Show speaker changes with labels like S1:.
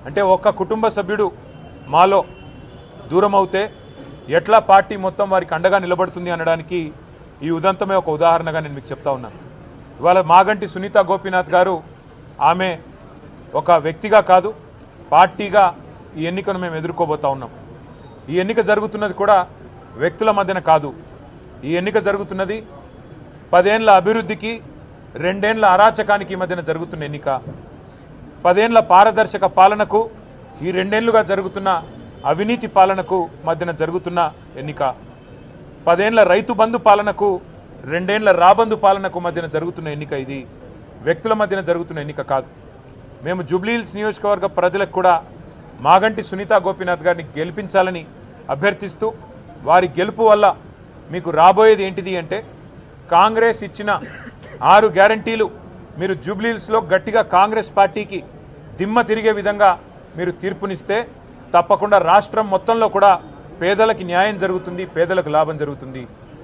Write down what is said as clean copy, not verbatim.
S1: అంటే ఒక్క కుటుంబ సభ్యుడు మాలో దూరం అవుతే ఎట్లా పార్టీ మొత్తం వారికి అండగా నిలబడుతుంది అనడానికి ఈ ఉదంతమే ఒక ఉదాహరణగా నేను మీకు చెప్తా ఉన్నాను. ఇవాళ మాగంటి సునీత గోపీనాథ్ గారు ఆమె ఒక వ్యక్తిగా కాదు పార్టీగా ఈ ఎన్నికను మేము ఎదుర్కోబోతా ఉన్నాం. ఈ ఎన్నిక జరుగుతున్నది కూడా వ్యక్తుల మధ్యన కాదు. ఈ ఎన్నిక జరుగుతున్నది 10 ఏళ్ల అభివృద్ధికి 2 ఏళ్ల అరాచకానికి మధ్యన జరుగుతున్న ఎన్నిక. 10 ఏళ్ల పారదర్శక పాలనకు ఈ 2 ఏళ్లుగా జరుగుతున్న అవినీతి పాలనకు మధ్యన జరుగుతున్న ఎన్నిక. 10 ఏళ్ల రైతు బంధు పాలనకు 2 ఏళ్ల రాబంధు పాలనకు మధ్యన జరుగుతున్న ఎన్నిక. ఇది వ్యక్తుల మధ్యన జరుగుతున్న ఎన్నిక కాదు. మేము జూబ్లీహిల్స్ నియోజకవర్గ ప్రజలకు కూడా మాగంటి సునీత గోపీనాథ్ గారిని గెలిపించాలని అభ్యర్థిస్తూ వారి గెలుపు వల్ల మీకు రాబోయేది ఏంటిది అంటే కాంగ్రెస్ ఇచ్చిన 6 గ్యారంటీలు మీరు జూబ్లీహిల్స్లో గట్టిగా కాంగ్రెస్ పార్టీకి దిమ్మ తిరిగే విధంగా మీరు తీర్పునిస్తే తప్పకుండా రాష్ట్రం మొత్తంలో కూడా పేదలకు న్యాయం జరుగుతుంది, పేదలకు లాభం జరుగుతుంది.